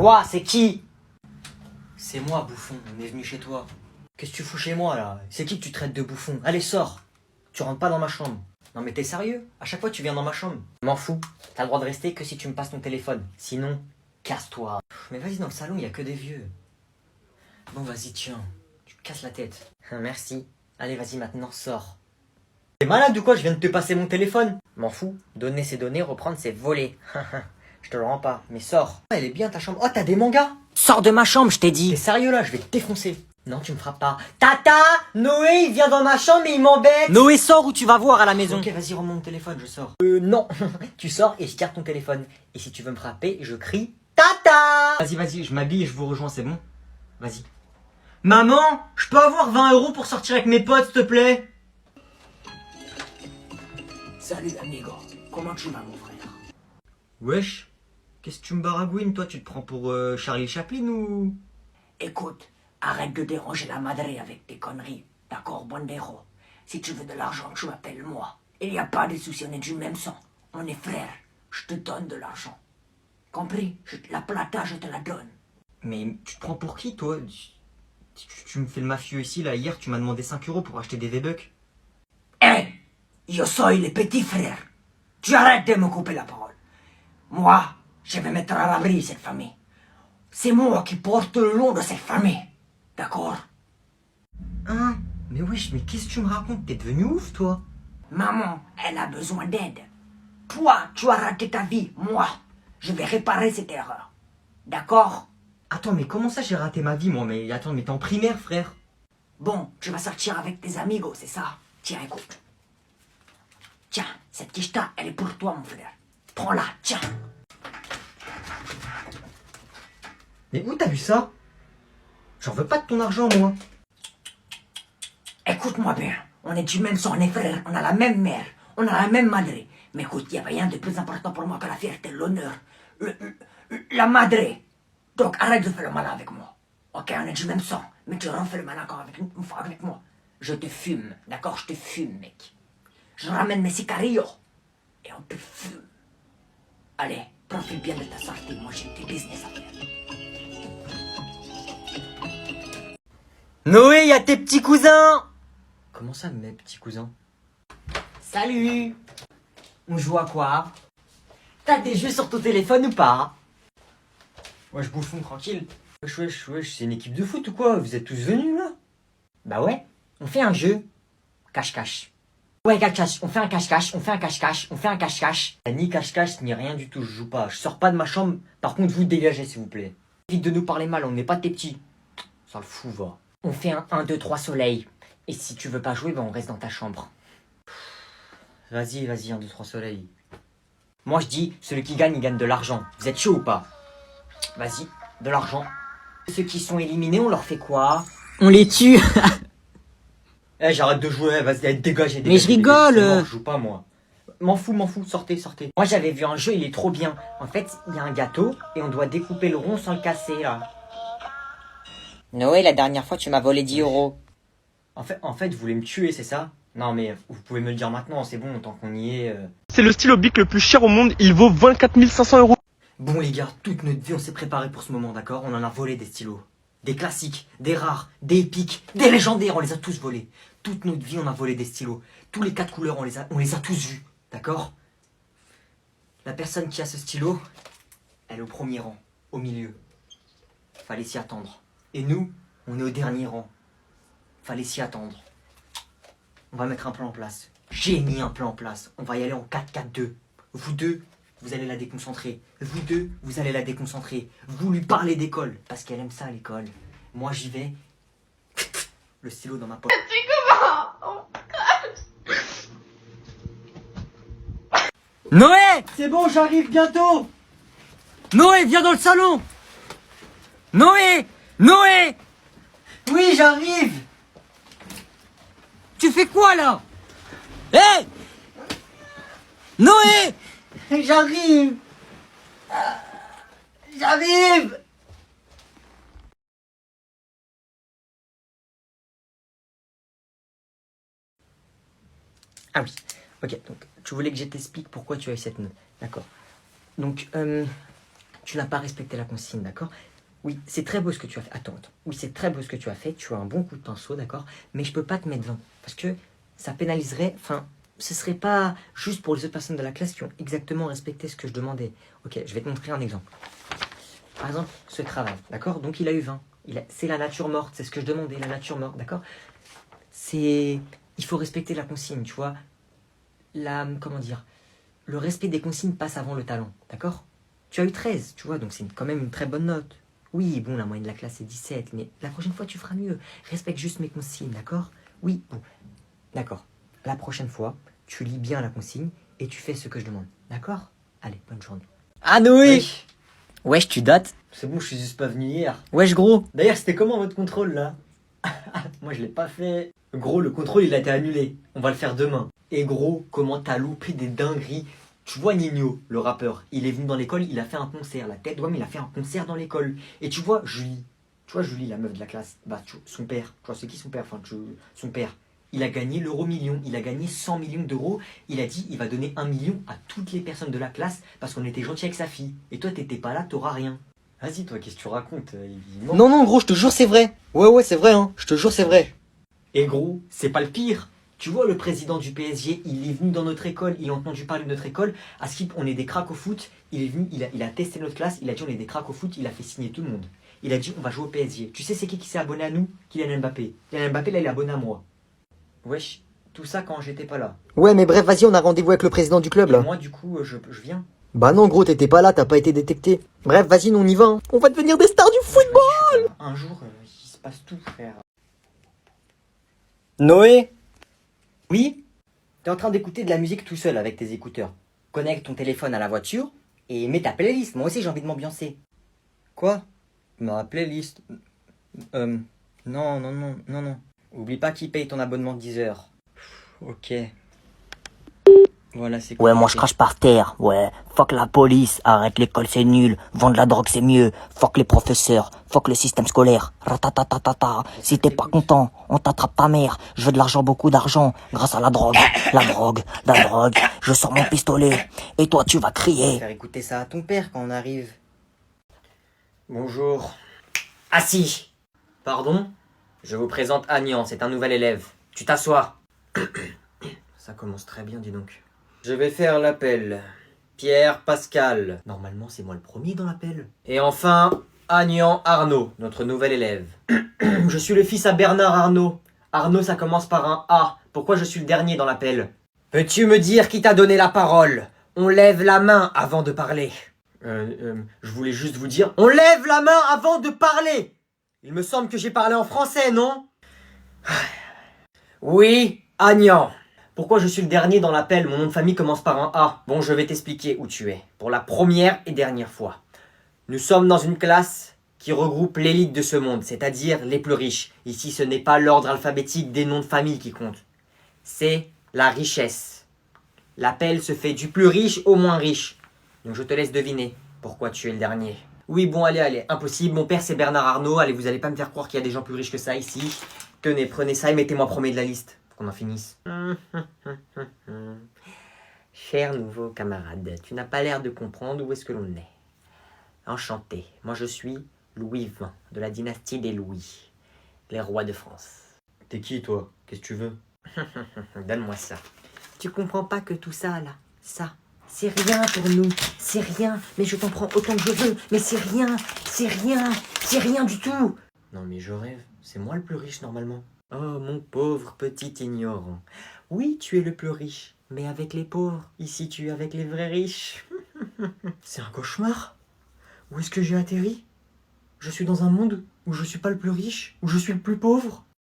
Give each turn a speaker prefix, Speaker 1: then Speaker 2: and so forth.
Speaker 1: Quoi? C'est qui? C'est moi, bouffon, on est venu chez toi. Qu'est-ce que tu fous chez moi, là? C'est qui que tu traites de bouffon? Allez, sors. Tu rentres pas dans ma chambre. Non mais t'es sérieux? À chaque fois tu viens dans ma chambre. M'en fous. T'as le droit de rester que si tu me passes ton téléphone. Sinon, casse-toi. Mais vas-y, dans le salon, y a que des vieux. Bon, vas-y, tiens. Tu casses la tête. Merci. Allez, vas-y, maintenant, sors. T'es malade ou quoi? Je viens de te passer mon téléphone. M'en fous. Donner ses données, reprendre c'est voler. Je te le rends pas. Mais sors. Elle est bien ta chambre. Oh, t'as des mangas? Sors de ma chambre, je t'ai dit. T'es sérieux là? Je vais te défoncer. Non, tu me frappes pas. Tata! Noé, il vient dans ma chambre et il m'embête. Noé, sors ou tu vas voir à la maison. Ok, vas-y, rends mon téléphone, je sors. Non. Tu sors et je tire ton téléphone. Et si tu veux me frapper, je crie Tata! Vas-y, je m'habille et je vous rejoins, c'est bon? Vas-y. Maman, je peux avoir 20 € pour sortir avec mes potes, s'il te plaît?
Speaker 2: Salut amigo, comment tu vas mon frère?
Speaker 1: Wesh, qu'est-ce que tu me baragouines, toi? Tu te prends pour Charlie Chaplin ou...
Speaker 2: Écoute, arrête de déranger la madre avec tes conneries, d'accord, Bondero? Si tu veux de l'argent, tu m'appelles moi. Il n'y a pas de souci, on est du même sang. On est frères, je te donne de l'argent. Compris? La plata, je te la donne.
Speaker 1: Mais tu te prends pour qui, toi? Tu me fais le mafieux ici, là. Hier, tu m'as demandé 5 € pour acheter des V-Bucks.
Speaker 2: Hé, yo soy le petit frère. Tu arrêtes de me couper la parole. Moi, je vais mettre à l'abri cette famille. C'est moi qui porte le nom de cette famille. D'accord?
Speaker 1: Hein? Mais wesh, mais qu'est-ce que tu me racontes? T'es devenu ouf, toi?
Speaker 2: Maman, elle a besoin d'aide. Toi, tu as raté ta vie. Moi, je vais réparer cette erreur. D'accord?
Speaker 1: Attends, mais comment ça j'ai raté ma vie, moi? Mais attends, mais t'es en primaire, frère.
Speaker 2: Bon, tu vas sortir avec tes amigos, c'est ça? Tiens, écoute. Tiens, cette quicheta, elle est pour toi, mon frère. Prends-la, tiens.
Speaker 1: Mais où t'as vu ça? J'en veux pas de ton argent, moi.
Speaker 2: Écoute-moi bien. On est du même sang, on est frères. On a la même mère. On a la même madre. Mais écoute, il n'y a rien de plus important pour moi que la fierté, l'honneur. La madre. Donc arrête de faire le malin avec moi. Ok, on est du même sang. Mais tu refais le malin encore avec moi. Je te fume, d'accord? Je te fume, mec. Je ramène mes sicarillos. Et on te fume. Allez, profite bien de ta sortie. Moi, j'ai du business à faire.
Speaker 1: Noé, y a tes petits cousins! Comment ça, mes petits cousins?
Speaker 2: Salut!
Speaker 1: On joue à quoi? T'as des jeux sur ton téléphone ou pas? Wesh, bouffon, tranquille. Wesh, c'est une équipe de foot ou quoi? Vous êtes tous venus, là? Bah ouais, on fait un jeu. Cache-cache. Ouais, cache-cache, on fait un cache-cache, on fait un cache-cache, on fait un cache-cache. Ni cache-cache, ni rien du tout, je joue pas. Je sors pas de ma chambre, par contre, vous dégagez, s'il vous plaît. Évite de nous parler mal, on n'est pas tes petits. Ça le fout, va. On fait un 1, 2, 3 soleil. Et si tu veux pas jouer, ben on reste dans ta chambre. Vas-y, 1, 2, 3 soleil. Moi je dis, celui qui gagne, il gagne de l'argent. Vous êtes chaud ou pas? Vas-y, de l'argent. Ceux qui sont éliminés, on leur fait quoi? On les tue. Eh, j'arrête de jouer, vas-y, dégagez. Mais je rigole. Je joue pas, moi. M'en fous, sortez. Moi j'avais vu un jeu, il est trop bien. En fait, il y a un gâteau et on doit découper le rond sans le casser, là. Noé, la dernière fois, tu m'as volé 10 €. En fait, vous voulez me tuer, c'est ça? Non, mais vous pouvez me le dire maintenant, c'est bon, tant qu'on y est.
Speaker 3: C'est le stylo Bic le plus cher au monde, il vaut 24 500 €.
Speaker 1: Bon, les gars, toute notre vie, on s'est préparé pour ce moment, d'accord? On en a volé des stylos. Des classiques, des rares, des épiques, des légendaires, on les a tous volés. Toute notre vie, on a volé des stylos. Tous les 4 couleurs, on les a tous vus, d'accord? La personne qui a ce stylo, elle est au premier rang, au milieu. Fallait s'y attendre. Et nous, on est au dernier rang. Fallait s'y attendre. On va mettre un plan en place. J'ai mis un plan en place. On va y aller en 4-4-2. Vous deux, vous allez la déconcentrer. Vous deux, vous allez la déconcentrer. Vous lui parlez d'école, parce qu'elle aime ça, l'école. Moi, j'y vais. Le stylo dans ma poche. Noé! C'est bon, j'arrive bientôt! Noé, viens dans le salon! Noé! Oui, j'arrive! Tu fais quoi, là? Hé! Noé! J'arrive! J'arrive! Ah oui, ok, donc tu voulais que je t'explique pourquoi tu as eu cette note. D'accord. Donc, tu n'as pas respecté la consigne, d'accord? Oui, c'est très beau ce que tu as fait. Attends. Oui, c'est très beau ce que tu as fait. Tu as un bon coup de pinceau, d'accord? Mais je peux pas te mettre 20. Parce que ça pénaliserait... Enfin, ce serait pas juste pour les autres personnes de la classe qui ont exactement respecté ce que je demandais. Ok, je vais te montrer un exemple. Par exemple, ce travail, d'accord? Donc il a eu 20. C'est la nature morte, c'est ce que je demandais, la nature morte, d'accord? Il faut respecter la consigne, tu vois? Comment dire? Le respect des consignes passe avant le talent, d'accord? Tu as eu 13, tu vois, donc c'est quand même une très bonne note. Oui, bon, la moyenne de la classe est 17, mais la prochaine fois tu feras mieux. Respecte juste mes consignes, d'accord? Oui, bon, d'accord. La prochaine fois, tu lis bien la consigne et tu fais ce que je demande, d'accord? Allez, bonne journée. Ah Noé!
Speaker 4: Oui.
Speaker 1: Wesh, tu dates?
Speaker 4: C'est bon, je suis juste pas venu hier.
Speaker 1: Wesh, gros!
Speaker 4: D'ailleurs, c'était comment votre contrôle là? Moi, je l'ai pas fait. Gros, le contrôle il a été annulé. On va le faire demain. Et gros, comment t'as loupé des dingueries? Tu vois Nino, le rappeur, il est venu dans l'école, il a fait un concert. La tête d'homme, il a fait un concert dans l'école. Et tu vois Julie, la meuf de la classe, bah son père, tu vois c'est qui son père? Son père, il a gagné l'euro million, il a gagné 100 millions d'euros. Il a dit il va donner 1 million à toutes les personnes de la classe parce qu'on était gentil avec sa fille. Et toi t'étais pas là, t'auras rien. Vas-y toi, qu'est-ce que tu racontes?
Speaker 1: Non, non, gros, je te jure, c'est vrai. Ouais, c'est vrai, hein. Je te jure, c'est vrai.
Speaker 4: Et gros, c'est pas le pire. Tu vois, le président du PSG, il est venu dans notre école, il a entendu parler de notre école. À Skip, on est des cracks au foot. Il est venu, il a testé notre classe, il a dit on est des cracks au foot, il a fait signer tout le monde. Il a dit on va jouer au PSG. Tu sais c'est qui s'est abonné à nous? Kylian Mbappé. Kylian Mbappé, là, il est abonné à moi. Wesh, tout ça quand j'étais pas là.
Speaker 1: Ouais, mais bref, vas-y, on a rendez-vous avec le président du club,
Speaker 4: Et
Speaker 1: là.
Speaker 4: moi, du coup, je viens.
Speaker 1: Bah non, gros, t'étais pas là, t'as pas été détecté. Bref, vas-y, nous, on y va, hein. On va devenir des stars du football.
Speaker 4: Un jour, il se passe tout, frère.
Speaker 1: Noé? Oui? T'es en train d'écouter de la musique tout seul avec tes écouteurs. Connecte ton téléphone à la voiture et mets ta playlist. Moi aussi, j'ai envie de m'ambiancer. Quoi? Ma playlist? Non. Oublie pas qui paye ton abonnement de 10 heures. Ok. Voilà, c'est
Speaker 2: Ouais, moi je
Speaker 1: connecté.
Speaker 2: crache par terre. Ouais, fuck la police, arrête l'école c'est nul, vendre la drogue c'est mieux, fuck les professeurs, fuck le système scolaire. Ratatatatata, si t'es pas content, on t'attrape ta mère. Je veux de l'argent, beaucoup d'argent, grâce à la drogue, la drogue. Je sors mon pistolet, et toi tu vas crier.
Speaker 1: Faire écouter ça à ton père quand on arrive.
Speaker 4: Bonjour.
Speaker 1: Assis.
Speaker 4: Pardon?
Speaker 1: Je vous présente Agnan, c'est un nouvel élève. Tu t'assois.
Speaker 4: Ça commence très bien, dis donc.
Speaker 1: Je vais faire l'appel. Pierre Pascal.
Speaker 4: Normalement, c'est moi le premier dans l'appel.
Speaker 1: Et enfin, Agnan Arnaud, notre nouvel élève.
Speaker 4: Je suis le fils à Bernard Arnault. Arnaud, ça commence par un A. Pourquoi je suis le dernier dans l'appel?
Speaker 1: Peux-tu me dire qui t'a donné la parole? On lève la main avant de parler.
Speaker 4: Je voulais juste vous dire...
Speaker 1: On lève la main avant de parler. Il me semble que j'ai parlé en français, non? Oui, Agnan.
Speaker 4: Pourquoi je suis le dernier dans l'appel? Mon nom de famille commence par un A.
Speaker 1: Bon, je vais t'expliquer où tu es. Pour la première et dernière fois. Nous sommes dans une classe qui regroupe l'élite de ce monde, c'est-à-dire les plus riches. Ici, ce n'est pas l'ordre alphabétique des noms de famille qui compte. C'est la richesse. L'appel se fait du plus riche au moins riche. Donc je te laisse deviner pourquoi tu es le dernier.
Speaker 4: Oui, bon, allez, impossible. Mon père, c'est Bernard Arnault. Allez, vous allez pas me faire croire qu'il y a des gens plus riches que ça ici. Tenez, prenez ça et mettez-moi premier de la liste. Pour qu'on en finisse.
Speaker 1: Cher nouveau camarade, tu n'as pas l'air de comprendre où est-ce que l'on est. Enchanté, moi je suis Louis XX, de la dynastie des Louis, les rois de France.
Speaker 4: T'es qui, toi? Qu'est-ce que tu veux?
Speaker 1: Donne-moi ça. Tu comprends pas que tout ça, là, ça, c'est rien pour nous, c'est rien, mais je t'en prends autant que je veux, mais c'est rien du tout.
Speaker 4: Non, mais je rêve. C'est moi le plus riche, normalement.
Speaker 1: Oh, mon pauvre petit ignorant. Oui, tu es le plus riche, mais avec les pauvres. Ici, tu es avec les vrais riches.
Speaker 4: C'est un cauchemar? Où est-ce que j'ai atterri? Je suis dans un monde où je suis pas le plus riche, où je suis le plus pauvre?